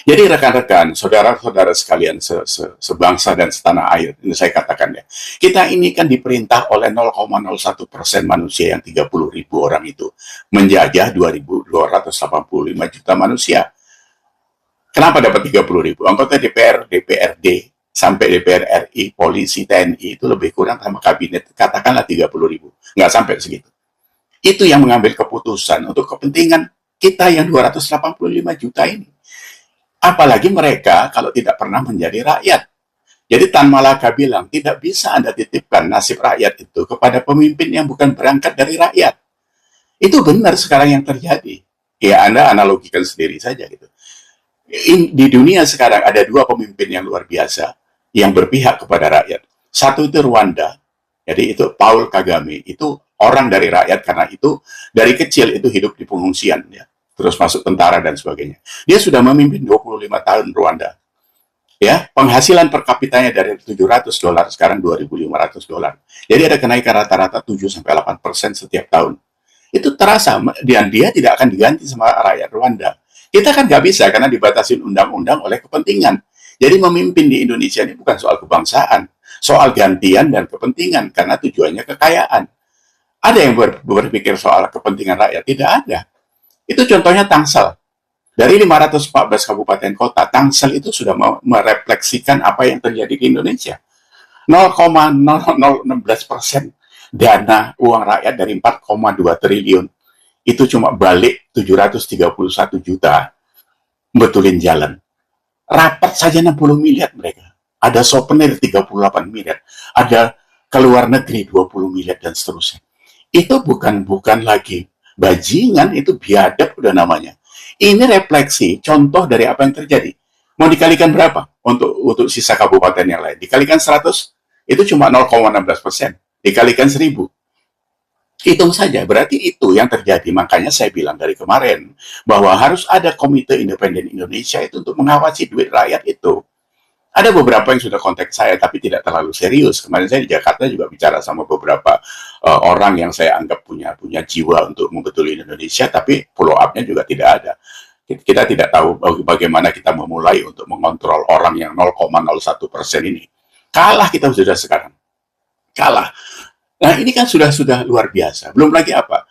Jadi rekan-rekan, saudara-saudara sekalian sebangsa dan setanah air, ini saya katakan ya, kita ini kan diperintah oleh 0,01% manusia yang 30.000 orang itu menjajah 2.285 juta manusia. Kenapa dapat 30.000? Anggota DPR, DPRD, sampai DPR RI, polisi, TNI itu lebih kurang sama kabinet, katakanlah 30.000, nggak sampai segitu. Itu yang mengambil keputusan untuk kepentingan kita yang 285 juta ini. Apalagi mereka kalau tidak pernah menjadi rakyat. Jadi Tan Malaka bilang, tidak bisa Anda titipkan nasib rakyat itu kepada pemimpin yang bukan berangkat dari rakyat. Itu benar sekarang yang terjadi. Ya Anda analogikan sendiri saja gitu. Di dunia sekarang ada dua pemimpin yang luar biasa yang berpihak kepada rakyat. Satu itu Rwanda, jadi itu Paul Kagame, itu orang dari rakyat karena itu dari kecil itu hidup di pengungsian ya. Terus masuk tentara dan sebagainya. Dia sudah memimpin 25 tahun Rwanda. Ya, penghasilan per kapitanya dari $700 sekarang $2.500. Jadi ada kenaikan rata-rata 7 sampai 8% setiap tahun. Itu terasa dan dia tidak akan diganti sama rakyat Rwanda. Kita kan nggak bisa karena dibatasi undang-undang oleh kepentingan. Jadi memimpin di Indonesia ini bukan soal kebangsaan, soal gantian dan kepentingan karena tujuannya kekayaan. Ada yang berpikir soal kepentingan rakyat? Tidak ada. Itu contohnya Tangsel. Dari 514 kabupaten kota, Tangsel itu sudah merefleksikan apa yang terjadi di Indonesia. 0,0016% dana uang rakyat dari 4,2 triliun. Itu cuma balik 731 juta betulin jalan. Rapat saja 60 miliar mereka. Ada souvenir 38 miliar. Ada keluar negeri 20 miliar dan seterusnya. Itu bukan lagi bajingan, itu biadab udah namanya. Ini refleksi, contoh dari apa yang terjadi. Mau dikalikan berapa untuk sisa kabupaten yang lain? Dikalikan 100, itu cuma 0,16%. Dikalikan 1000. Hitung saja, berarti itu yang terjadi. Makanya saya bilang dari kemarin, bahwa harus ada Komite Independen Indonesia itu untuk mengawasi duit rakyat itu. Ada beberapa yang sudah kontak saya, tapi tidak terlalu serius. Kemarin saya di Jakarta juga bicara sama beberapa orang yang saya anggap punya jiwa untuk membetulin Indonesia, tapi follow up-nya juga tidak ada. Kita tidak tahu bagaimana kita memulai untuk mengontrol orang yang 0,01% ini. Kalah kita sudah sekarang. Kalah. Nah ini kan sudah luar biasa. Belum lagi apa?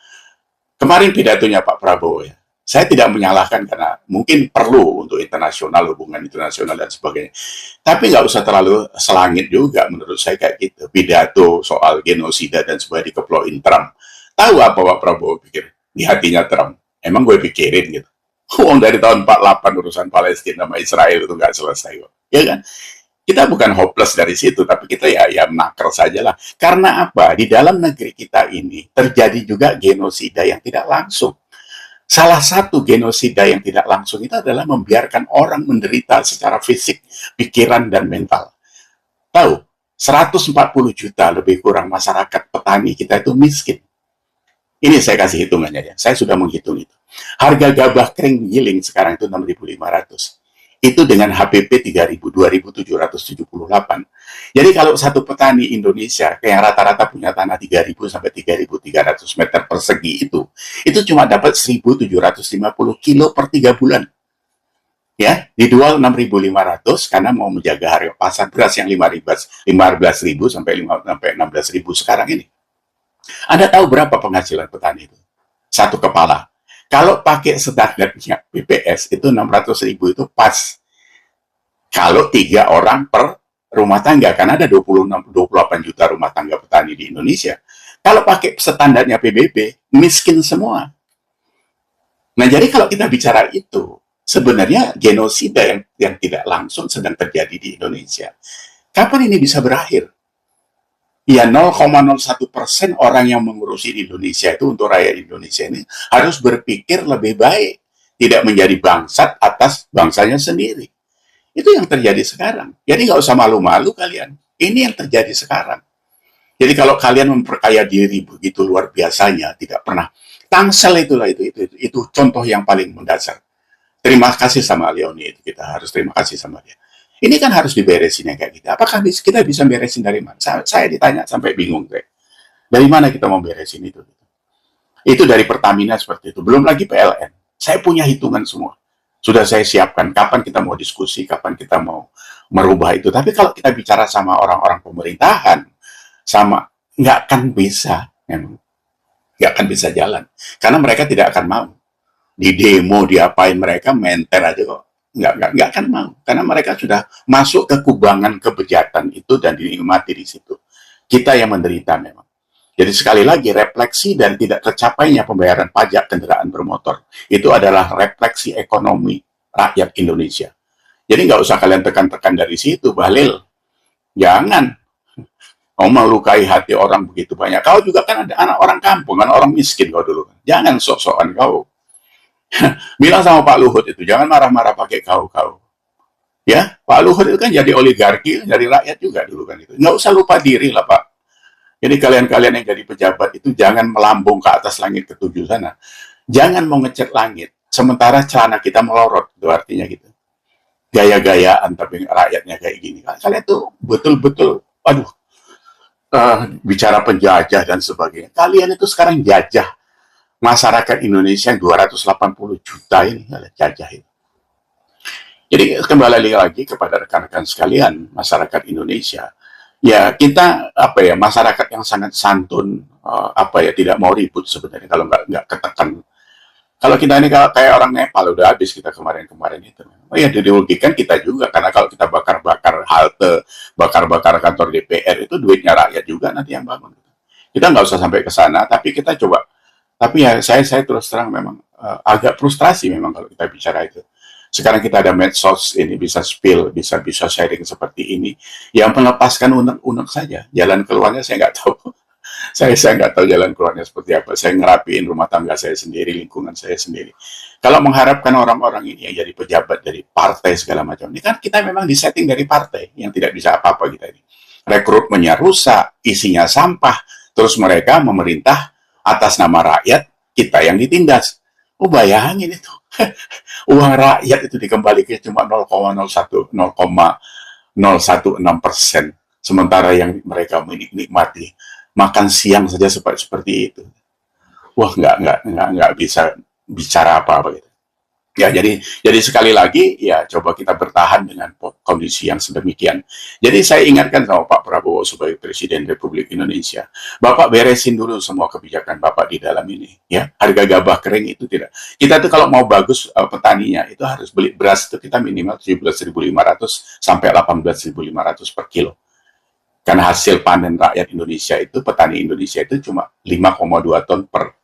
Kemarin pidatonya Pak Prabowo ya. Saya tidak menyalahkan karena mungkin perlu untuk internasional, hubungan internasional dan sebagainya. Tapi nggak usah terlalu selangit juga menurut saya kayak gitu. Pidato soal genosida dan sebagainya dikeploin Trump. Tahu apa Pak Prabowo pikir? Di hatinya Trump. Emang gue pikirin gitu. Uang dari tahun 48 urusan Palestina sama Israel itu nggak selesai kok. Ya kan? Kita bukan hopeless dari situ, tapi kita ya menaker saja lah. Karena apa? Di dalam negeri kita ini terjadi juga genosida yang tidak langsung. Salah satu genosida yang tidak langsung itu adalah membiarkan orang menderita secara fisik, pikiran, dan mental. Tahu, 140 juta lebih kurang masyarakat petani kita itu miskin. Ini saya kasih hitungannya ya, saya sudah menghitung itu. Harga gabah kering giling sekarang itu 6.500. Itu dengan HPP 3.000, 2.778. Jadi kalau satu petani Indonesia yang rata-rata punya tanah 3.000 sampai 3.300 meter persegi itu cuma dapat 1.750 kilo per 3 bulan. Ya, dijual 6.500 karena mau menjaga harga pasar beras yang 15.000 sampai 16.000 sekarang ini. Anda tahu berapa penghasilan petani itu? Satu kepala. Kalau pakai standarnya BPS itu 600.000 itu pas. Kalau 3 orang per rumah tangga, karena ada 28 juta rumah tangga petani di Indonesia. Kalau pakai standarnya PBB, miskin semua. Nah, jadi kalau kita bicara itu, sebenarnya genosida yang tidak langsung sedang terjadi di Indonesia. Kapan ini bisa berakhir? Ya 0,01% orang yang mengurusi di Indonesia itu untuk rakyat Indonesia ini harus berpikir lebih baik, tidak menjadi bangsat atas bangsanya sendiri. Itu yang terjadi sekarang. Jadi nggak usah malu-malu kalian. Ini yang terjadi sekarang. Jadi kalau kalian memperkaya diri begitu luar biasanya, tidak pernah. Tangsel itulah itu contoh yang paling mendasar. Terima kasih sama Leoni itu, kita harus terima kasih sama dia. Ini kan harus diberesin yang kayak gitu. Apakah kita bisa beresin dari mana? Saya ditanya sampai bingung. Dari mana kita mau beresin itu? Itu dari Pertamina seperti itu. Belum lagi PLN. Saya punya hitungan semua. Sudah saya siapkan kapan kita mau diskusi, kapan kita mau merubah itu. Tapi kalau kita bicara sama orang-orang pemerintahan, sama nggak akan bisa, memang nggak akan bisa jalan, karena mereka tidak akan mau. Di demo diapain mereka menter aja kok, nggak akan mau, karena mereka sudah masuk ke kubangan kebejatan itu dan dinikmati di situ. Kita yang menderita memang. Jadi sekali lagi, refleksi dan tidak tercapainya pembayaran pajak kendaraan bermotor itu adalah refleksi ekonomi rakyat Indonesia. Jadi nggak usah kalian tekan-tekan dari situ, Bahlil. Jangan. Kau melukai hati orang begitu banyak. Kau juga kan ada anak orang kampung, anak orang miskin kau dulu. Jangan sok-sokan kau. Bilang sama Pak Luhut itu, jangan marah-marah pakai kau-kau. Ya, Pak Luhut itu kan jadi oligarki, dari rakyat juga dulu kan itu. Nggak usah lupa diri lah, Pak. Jadi kalian-kalian yang jadi pejabat itu jangan melambung ke atas langit ketujuh sana. Jangan mau ngecat langit, sementara celana kita melorot, itu artinya gitu. Gaya-gayaan tapi rakyatnya kayak gini. Kalian tuh betul-betul, aduh, bicara penjajah dan sebagainya. Kalian itu sekarang jajah masyarakat Indonesia yang 280 juta ini, kalian jajah itu. Jadi kembali lagi kepada rekan-rekan sekalian, masyarakat Indonesia, ya kita apa ya, masyarakat yang sangat santun, apa ya, tidak mau ribut sebenarnya kalau nggak ketekan. Kalau kita ini kayak orang Nepal udah habis kita kemarin-kemarin itu. Oh ya, dirugikan kita juga karena kalau kita bakar-bakar halte, bakar-bakar kantor DPR itu duitnya rakyat juga nanti yang bangun. Kita nggak usah sampai ke sana, tapi kita coba. Tapi ya saya terus terang memang agak frustrasi memang kalau kita bicara itu. Sekarang kita ada medsos ini bisa spill, bisa sharing seperti ini. Yang melepaskan unek-unek saja. Jalan keluarnya saya nggak tahu. saya nggak tahu jalan keluarnya seperti apa. Saya ngerapiin rumah tangga saya sendiri, lingkungan saya sendiri. Kalau mengharapkan orang-orang ini yang jadi pejabat dari partai segala macam, ini kan kita memang disetting dari partai yang tidak bisa apa-apa kita ini. Rekrutmennya rusak, isinya sampah, terus mereka memerintah atas nama rakyat, kita yang ditindas. Oh bayangin itu, uang rakyat itu dikembalikan cuma 0,016%, sementara yang mereka menikmati makan siang saja seperti itu. Wah, nggak bisa bicara apa-apa gitu. Ya, jadi sekali lagi, ya coba kita bertahan dengan kondisi yang sedemikian. Jadi saya ingatkan sama Pak Prabowo sebagai Presiden Republik Indonesia, Bapak beresin dulu semua kebijakan Bapak di dalam ini. Ya, harga gabah kering itu tidak. Kita tuh kalau mau bagus petaninya, itu harus beli beras itu kita minimal 17.500 sampai 18.500 per kilo. Karena hasil panen rakyat Indonesia itu, petani Indonesia itu cuma 5,2 ton per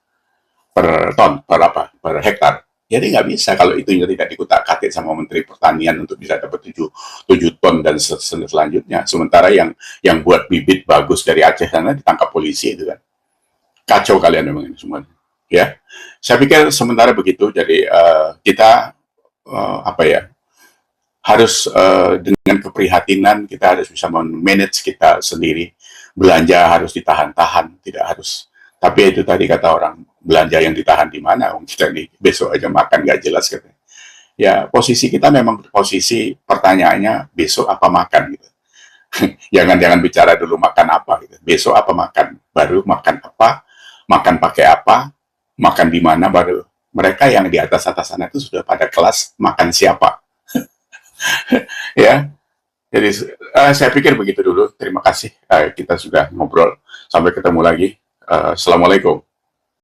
hektar. Jadi nggak bisa kalau itu tidak dikutak-katik sama Menteri Pertanian untuk bisa dapat 7 ton dan selanjutnya. Sementara yang buat bibit bagus dari Aceh sana ditangkap polisi itu kan. Kacau kalian memang ini semua. Ya, saya pikir sementara begitu. Jadi kita apa ya, harus dengan keprihatinan kita harus bisa manage kita sendiri. Belanja harus ditahan-tahan, tidak harus. Tapi itu tadi kata orang, belanja yang ditahan di mana? Kita nih besok aja makan nggak jelas katanya. Ya posisi kita memang posisi pertanyaannya besok apa makan gitu. jangan bicara dulu makan apa gitu. Besok apa makan, baru makan apa, makan pakai apa, makan di mana, baru mereka yang di atas sana itu sudah pada kelas makan siapa. Ya, jadi saya pikir begitu dulu. Terima kasih kita sudah ngobrol. Sampai ketemu lagi. Assalamualaikum.